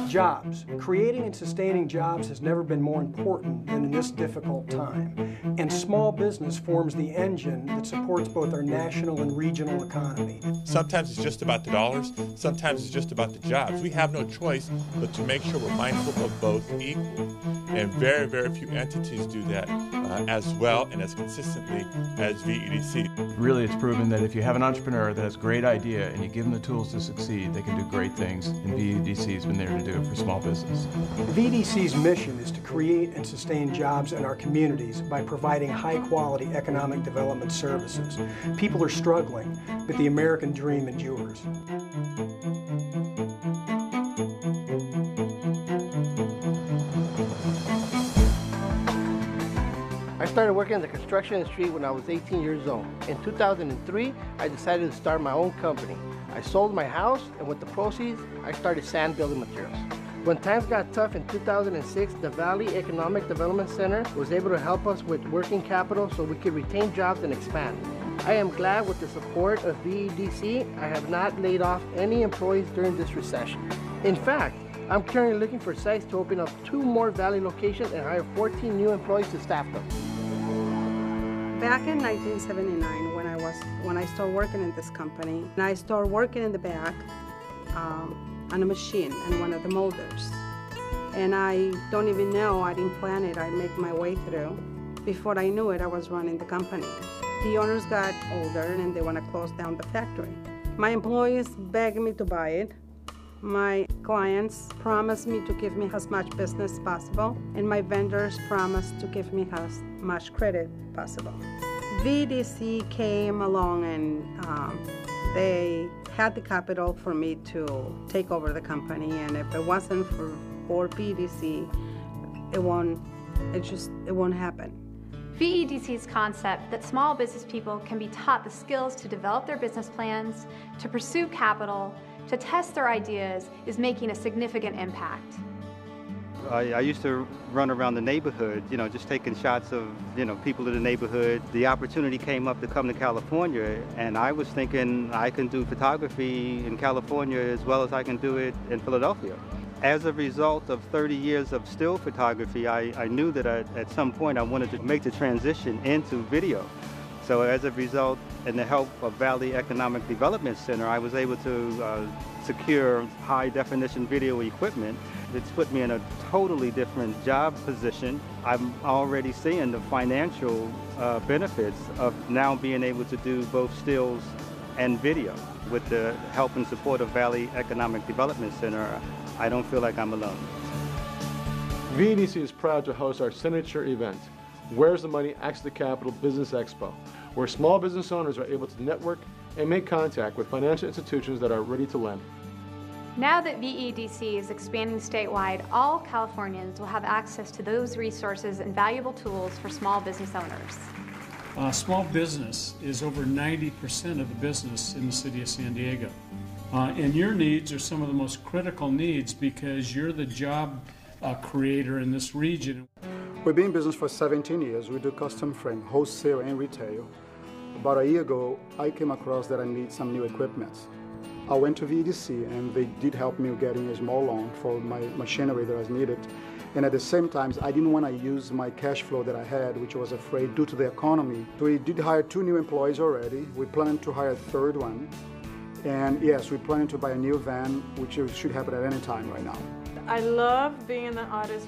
Jobs. Creating and sustaining jobs has never been more important than in this difficult time. And small business forms the engine that supports both our national and regional economy. Sometimes it's just about the dollars, sometimes it's just about the jobs. We have no choice but to make sure we're mindful of both equally. And very, very few entities do that as well and as consistently as VEDC. Really, it's proven that if you have an entrepreneur that has a great idea and you give them the tools to succeed, they can do great things, and VEDC has been there to do it for small business. VEDC's mission is to create and sustain jobs in our communities by providing high-quality economic development services. People are struggling, but the American dream endures. I started working in the construction industry when I was 18 years old. In 2003, I decided to start my own company. I sold my house, and with the proceeds, I started sand building materials. When times got tough in 2006, the Valley Economic Development Center was able to help us with working capital so we could retain jobs and expand. I am glad with the support of VEDC, I have not laid off any employees during this recession. In fact, I'm currently looking for sites to open up 2 more Valley locations and hire 14 new employees to staff them. Back in 1979, when I started working in this company, and I started working in the back on a machine and one of the molders. And I don't even know, I didn't plan it, I make my way through. Before I knew it, I was running the company. The owners got older and they want to close down the factory. My employees begged me to buy it. My clients promised me to give me as much business as possible, and my vendors promised to give me as much credit possible. VEDC came along and they had the capital for me to take over the company, and if it wasn't for VEDC, it won't happen. VEDC's concept that small business people can be taught the skills to develop their business plans, to pursue capital, to test their ideas is making a significant impact. I used to run around the neighborhood, just taking shots of, people in the neighborhood. The opportunity came up to come to California, and I was thinking I can do photography in California as well as I can do it in Philadelphia. As a result of 30 years of still photography, I knew that at some point I wanted to make the transition into video. So as a result, in the help of Valley Economic Development Center, I was able to secure high-definition video equipment. It's put me in a totally different job position. I'm already seeing the financial benefits of now being able to do both stills and video. With the help and support of Valley Economic Development Center, I don't feel like I'm alone. VEDC is proud to host our signature event, Where's the Money? Access to Capital Business Expo, where small business owners are able to network and make contact with financial institutions that are ready to lend. Now that VEDC is expanding statewide, all Californians will have access to those resources and valuable tools for small business owners. Small business is over 90% of the business in the city of San Diego. And your needs are some of the most critical needs because you're the job creator in this region. We've been in business for 17 years. We do custom frame, wholesale and retail. About a year ago, I came across that I need some new equipment. I went to VEDC and they did help me getting a small loan for my machinery that was needed. And at the same time, I didn't want to use my cash flow that I had, which I was afraid due to the economy. So we did hire 2 new employees already. We plan to hire a 3rd one. And yes, we plan to buy a new van, which should happen at any time right now. I love being an artist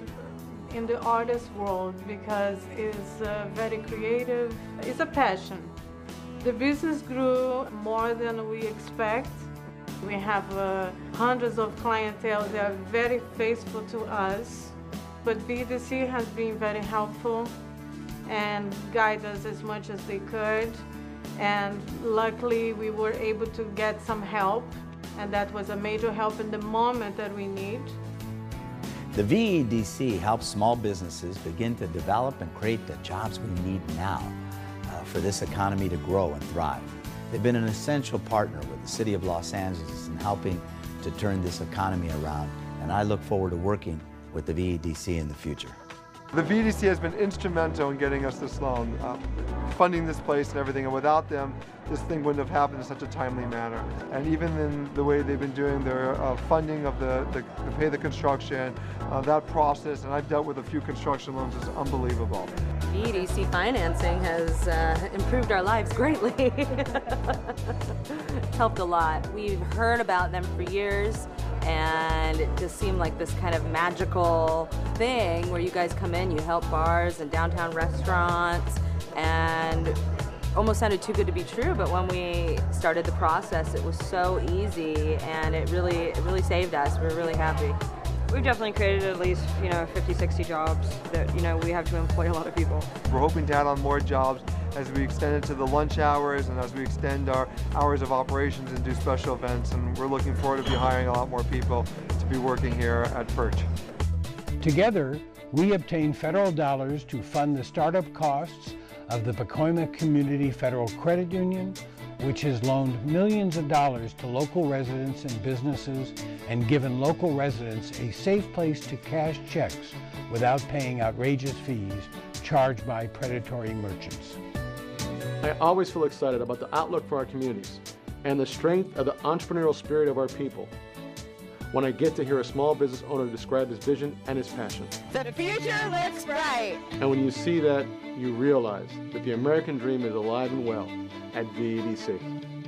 in the artist world because it's very creative. It's a passion. The business grew more than we expect. We have hundreds of clientele that are very faithful to us, but VEDC has been very helpful and guide us as much as they could. And luckily we were able to get some help, and that was a major help in the moment that we need. The VEDC helps small businesses begin to develop and create the jobs we need now for this economy to grow and thrive. They've been an essential partner with the City of Los Angeles in helping to turn this economy around, and I look forward to working with the VEDC in the future. The VEDC has been instrumental in getting us this loan, funding this place and everything, and without them, this thing wouldn't have happened in such a timely manner. And even in the way they've been doing their funding of to pay the construction, that process, and I've dealt with a few construction loans, is unbelievable. VEDC financing has improved our lives greatly. It's helped a lot. We've heard about them for years, and it just seemed like this kind of magical thing where you guys come in, you help bars and downtown restaurants, and almost sounded too good to be true, but when we started the process, it was so easy, and it really saved us. We're really happy. We've definitely created at least, 50, 60 jobs that, we have to employ a lot of people. We're hoping to add on more jobs as we extend it to the lunch hours and as we extend our hours of operations and do special events, and we're looking forward to be hiring a lot more people to be working here at Perch. Together, we obtain federal dollars to fund the startup costs of the Pacoima Community Federal Credit Union, which has loaned millions of dollars to local residents and businesses and given local residents a safe place to cash checks without paying outrageous fees charged by predatory merchants. I always feel excited about the outlook for our communities and the strength of the entrepreneurial spirit of our people when I get to hear a small business owner describe his vision and his passion. The future looks bright. And when you see that, you realize that the American dream is alive and well at VEDC.